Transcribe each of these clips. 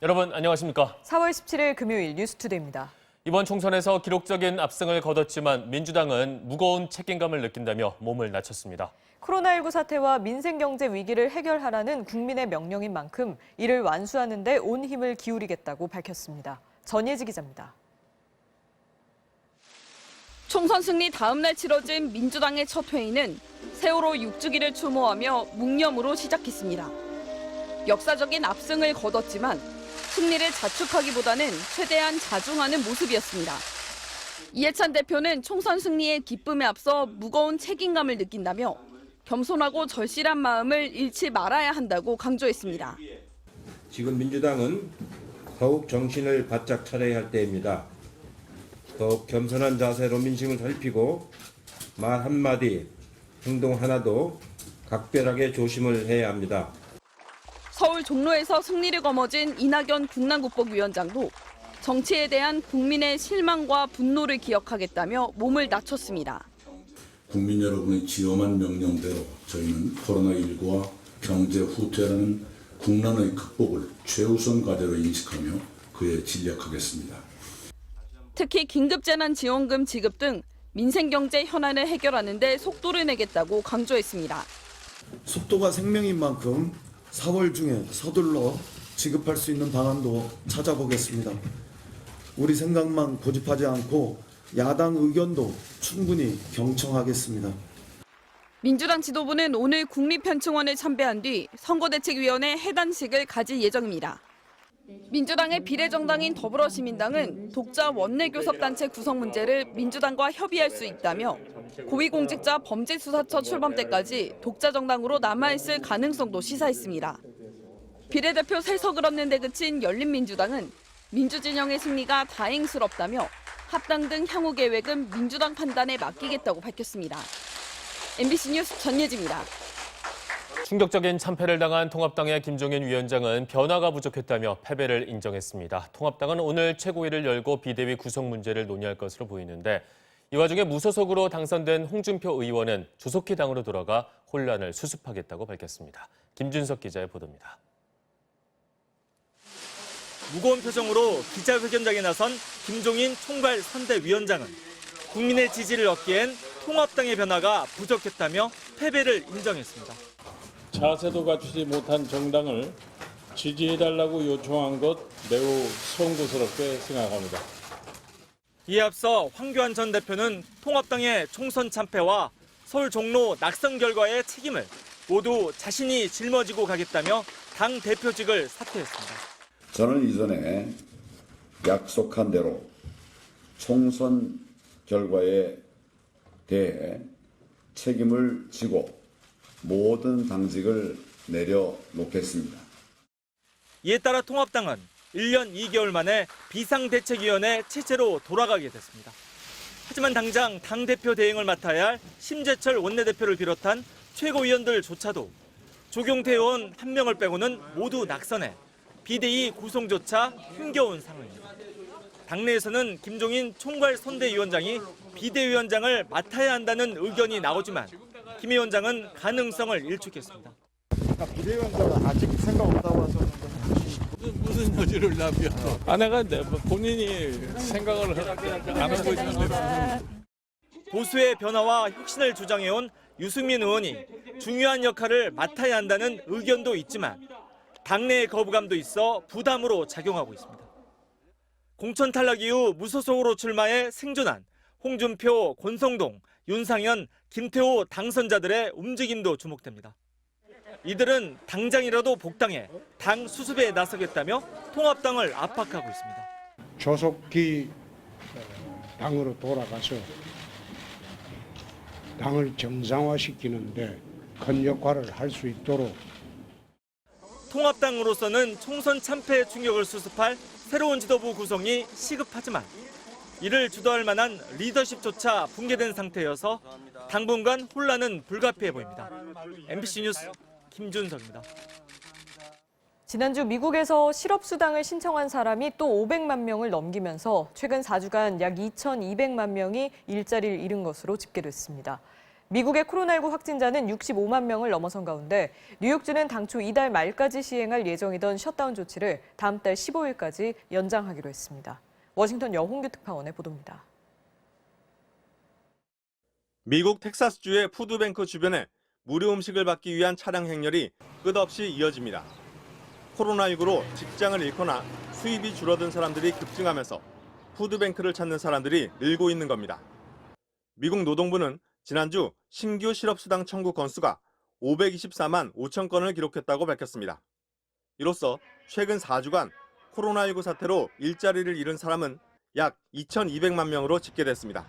여러분 안녕하십니까? 4월 17일 금요일 뉴스투데이입니다. 이번 총선에서 기록적인 압승을 거뒀지만 민주당은 무거운 책임감을 느낀다며 몸을 낮췄습니다. 코로나19 사태와 민생경제 위기를 해결하라는 국민의 명령인 만큼 이를 완수하는 데 온 힘을 기울이겠다고 밝혔습니다. 전예지 기자입니다. 총선 승리 다음 날 치러진 민주당의 첫 회의는 세월호 6주기를 추모하며 묵념으로 시작했습니다. 역사적인 압승을 거뒀지만 승리를 자축하기보다는 최대한 자중하는 모습이었습니다. 이해찬 대표는 총선 승리의 기쁨에 앞서 무거운 책임감을 느낀다며 겸손하고 절실한 마음을 잃지 말아야 한다고 강조했습니다. 지금 민주당은 더욱 정신을 바짝 차려야 할 때입니다. 더욱 겸손한 자세로 민심을 살피고 말 한마디, 행동 하나도 각별하게 조심을 해야 합니다. 서울 종로에서 승리를 거머쥔 이낙연 국난국복위원장도 정치에 대한 국민의 실망과 분노를 기억하겠다며 몸을 낮췄습니다. 국민 여러분의 지엄한 명령대로 저희는 코로나19와 경제 후퇴라는 국난의 극복을 최우선 과제로 인식하며 그에 진력하겠습니다. 특히 긴급재난지원금 지급 등 민생경제 현안을 해결하는 데 속도를 내겠다고 강조했습니다. 속도가 생명인 만큼 4월 중에 서둘러 지급할 수 있는 방안도 찾아보겠습니다. 우리 생각만 고집하지 않고 야당 의견도 충분히 경청하겠습니다. 민주당 지도부는 오늘 국립현충원을 참배한 뒤 선거대책위원회 해단식을 가질 예정입니다. 민주당의 비례정당인 더불어시민당은 독자 원내교섭단체 구성 문제를 민주당과 협의할 수 있다며 고위공직자 범죄수사처 출범 때까지 독자 정당으로 남아있을 가능성도 시사했습니다. 비례대표 3석을 얻는 데 그친 열린민주당은 민주진영의 승리가 다행스럽다며 합당 등 향후 계획은 민주당 판단에 맡기겠다고 밝혔습니다. MBC 뉴스 전예지입니다. 충격적인 참패를 당한 통합당의 김종인 위원장은 변화가 부족했다며 패배를 인정했습니다. 통합당은 오늘 최고위를 열고 비대위 구성 문제를 논의할 것으로 보이는데 이 와중에 무소속으로 당선된 홍준표 의원은 조속히 당으로 돌아가 혼란을 수습하겠다고 밝혔습니다. 김준석 기자의 보도입니다. 무거운 표정으로 기자회견장에 나선 김종인 총괄 선대위원장은 국민의 지지를 얻기엔 통합당의 변화가 부족했다며 패배를 인정했습니다. 자세도 갖추지 못한 정당을 지지해달라고 요청한 것 매우 송구스럽게 생각합니다. 이에 앞서 황교안 전 대표는 통합당의 총선 참패와 서울 종로 낙선 결과의 책임을 모두 자신이 짊어지고 가겠다며 당 대표직을 사퇴했습니다. 저는 이전에 약속한 대로 총선 결과에 대해 책임을 지고 모든 당직을 내려놓겠습니다. 이에 따라 통합당은 1년 2개월 만에 비상대책위원회 체제로 돌아가게 됐습니다. 하지만 당장 당대표 대행을 맡아야 할 심재철 원내대표를 비롯한 최고위원들조차도 조경태 의원 1명을 빼고는 모두 낙선해 비대위 구성조차 힘겨운 상황입니다. 당내에서는 김종인 총괄 선대위원장이 비대위원장을 맡아야 한다는 의견이 나오지만 김 위원장은 가능성을 일축했습니다. 비대위원장은 아직 생각 없다고 하셨는데 무슨 여지를 납이야. 아내가 본인이 생각을 안 하고 있는데. 보수의 변화와 혁신을 주장해온 유승민 의원이 중요한 역할을 맡아야 한다는 의견도 있지만 당내의 거부감도 있어 부담으로 작용하고 있습니다. 공천 탈락 이후 무소속으로 출마해 생존한 홍준표, 권성동, 윤상현, 김태호 당선자들의 움직임도 주목됩니다. 이들은 당장이라도 복당해 당 수습에 나서겠다며 통합당을 압박하고 있습니다. 조속히 당으로 돌아가서 당을 정상화시키는데 큰 역할을 할 수 있도록 통합당으로서는 총선 참패의 충격을 수습할 새로운 지도부 구성이 시급하지만 이를 주도할 만한 리더십조차 붕괴된 상태여서 당분간 혼란은 불가피해 보입니다. MBC 뉴스 김준석입니다. 지난주 미국에서 실업수당을 신청한 사람이 또 500만 명을 넘기면서 최근 4주간 약 2,200만 명이 일자리를 잃은 것으로 집계됐습니다. 미국의 코로나19 확진자는 65만 명을 넘어선 가운데 뉴욕주는 당초 이달 말까지 시행할 예정이던 셧다운 조치를 다음 달 15일까지 연장하기로 했습니다. 워싱턴 여홍규 특파원의 보도입니다. 미국 텍사스주의 푸드뱅크 주변에 무료 음식을 받기 위한 차량 행렬이 끝없이 이어집니다. 코로나19로 직장을 잃거나 수입이 줄어든 사람들이 급증하면서 푸드뱅크를 찾는 사람들이 늘고 있는 겁니다. 미국 노동부는 지난주 신규 실업수당 청구 건수가 524만 5천 건을 기록했다고 밝혔습니다. 이로써 최근 4주간 코로나19 사태로 일자리를 잃은 사람은 약 2,200만 명으로 집계됐습니다.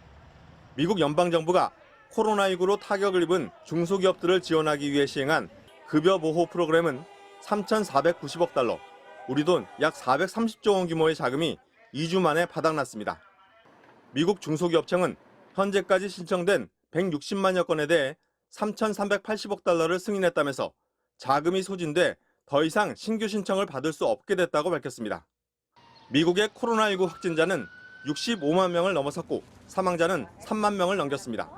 미국 연방정부가 코로나19로 타격을 입은 중소기업들을 지원하기 위해 시행한 급여 보호 프로그램은 3,490억 달러, 우리 돈 약 430조 원 규모의 자금이 2주 만에 바닥났습니다. 미국 중소기업청은 현재까지 신청된 160만여 건에 대해 3,380억 달러를 승인했다면서 자금이 소진돼 더 이상 신규 신청을 받을 수 없게 됐다고 밝혔습니다. 미국의 코로나19 확진자는 65만 명을 넘어섰고 사망자는 3만 명을 넘겼습니다.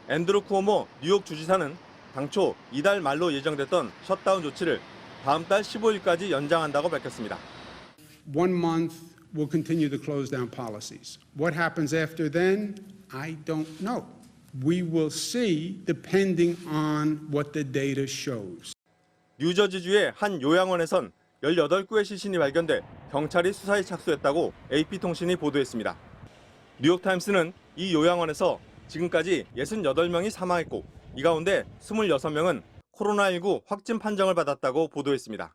앤드루 쿠오모 뉴욕 주지사는 당초 이달 말로 예정됐던 셧다운 조치를 다음 달 15일까지 연장한다고 밝혔습니다. 1 month we'll continue the close down policies. What happens after then? I don't know. We will see depending on what the data shows. 뉴저지주의 한 요양원에선 18구의 시신이 발견돼 경찰이 수사에 착수했다고 AP통신이 보도했습니다. 뉴욕타임스는 이 요양원에서 지금까지 68명이 사망했고 이 가운데 26명은 코로나19 확진 판정을 받았다고 보도했습니다.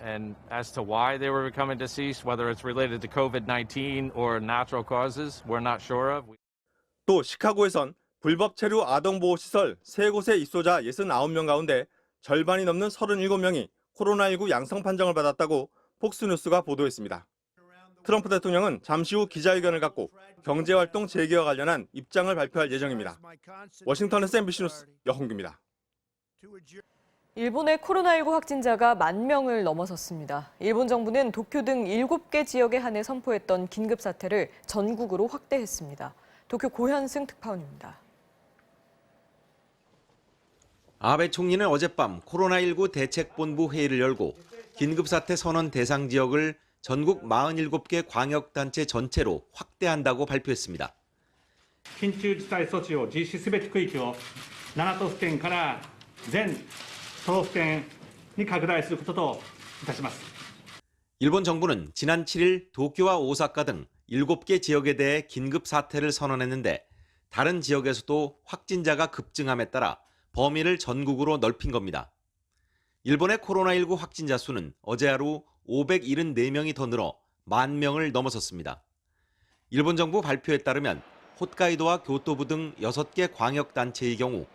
And as to why they were becoming deceased, whether it's related to COVID-19 or natural causes, we're not sure of. 또 시카고에선 불법 체류 아동보호시설 3곳의 입소자 69명 가운데 절반이 넘는 37명이 코로나19 양성 판정을 받았다고 폭스뉴스가 보도했습니다. 트럼프 대통령은 잠시 후 기자회견을 갖고 경제활동 재개와 관련한 입장을 발표할 예정입니다. 워싱턴에서 MBC 뉴스 여홍규입니다. 일본의 코로나19 확진자가 10,000명을 넘어섰습니다. 일본 정부는 도쿄 등 7개 지역에 한해 선포했던 긴급 사태를 전국으로 확대했습니다. 도쿄 고현승 특파원입니다. 아베 총리는 어젯밤 코로나19 대책본부 회의를 열고 긴급사태 선언 대상 지역을 전국 47개 광역단체 전체로 확대한다고 발표했습니다. 緊急事態措置を実施すべき区域を7都府県から全都道府県に拡大することといたします。 일본 정부는 지난 7일 도쿄와 오사카 등 7개 지역에 대해 긴급 사태를 선언했는데 다른 지역에서도 확진자가 급증함에 따라 범위를 전국으로 넓힌 겁니다. 일본의 코로나19 확진자 수는 어제 하루 574명이 더 늘어 10,000명을 넘어섰습니다. 일본 정부 발표에 따르면 홋카이도와 교토부 등 6개 광역단체의 경우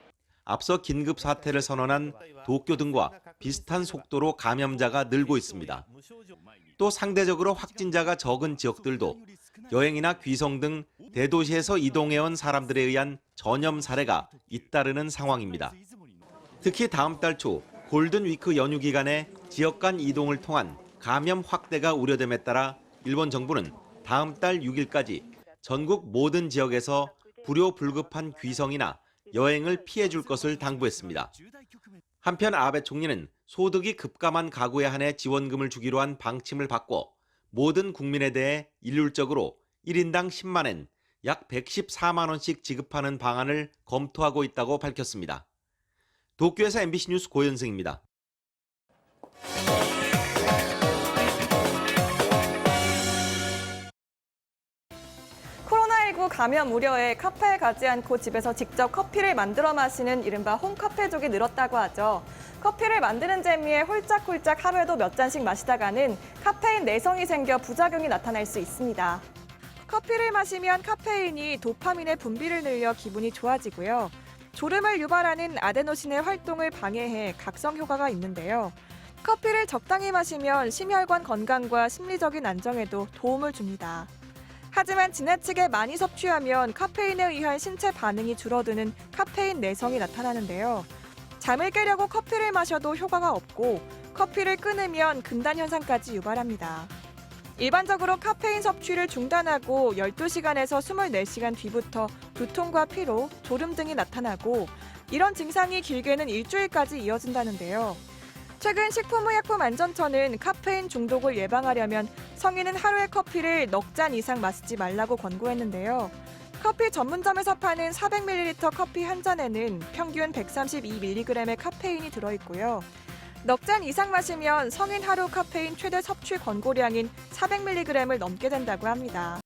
앞서 긴급 사태를 선언한 도쿄 등과 비슷한 속도로 감염자가 늘고 있습니다. 또 상대적으로 확진자가 적은 지역들도 여행이나 귀성 등 대도시에서 이동해온 사람들에 의한 전염 사례가 잇따르는 상황입니다. 특히 다음 달 초 골든위크 연휴 기간에 지역 간 이동을 통한 감염 확대가 우려됨에 따라 일본 정부는 다음 달 6일까지 전국 모든 지역에서 불효 불급한 귀성이나 여행을 피해줄 것을 당부했습니다. 한편 아베 총리는 소득이 급감한 가구에 한해 지원금을 주기로 한 방침을 바꿔 모든 국민에 대해 일률적으로 1인당 10만엔, 약 114만 원씩 지급하는 방안을 검토하고 있다고 밝혔습니다. 도쿄에서 MBC 뉴스 고현승입니다. 코로나19 감염 우려에 카페에 가지 않고 집에서 직접 커피를 만들어 마시는 이른바 홈카페족이 늘었다고 하죠. 커피를 만드는 재미에 홀짝홀짝 하루에도 몇 잔씩 마시다가는 카페인 내성이 생겨 부작용이 나타날 수 있습니다. 커피를 마시면 카페인이 도파민의 분비를 늘려 기분이 좋아지고요. 졸음을 유발하는 아데노신의 활동을 방해해 각성 효과가 있는데요. 커피를 적당히 마시면 심혈관 건강과 심리적인 안정에도 도움을 줍니다. 하지만 지나치게 많이 섭취하면 카페인에 의한 신체 반응이 줄어드는 카페인 내성이 나타나는데요. 잠을 깨려고 커피를 마셔도 효과가 없고 커피를 끊으면 금단 현상까지 유발합니다. 일반적으로 카페인 섭취를 중단하고 12시간에서 24시간 뒤부터 두통과 피로, 졸음 등이 나타나고 이런 증상이 길게는 일주일까지 이어진다는데요. 최근 식품의약품안전처는 카페인 중독을 예방하려면 성인은 하루에 커피를 넉 잔 이상 마시지 말라고 권고했는데요. 커피 전문점에서 파는 400ml 커피 한 잔에는 평균 132mg의 카페인이 들어있고요. 넉 잔 이상 마시면 성인 하루 카페인 최대 섭취 권고량인 400mg을 넘게 된다고 합니다.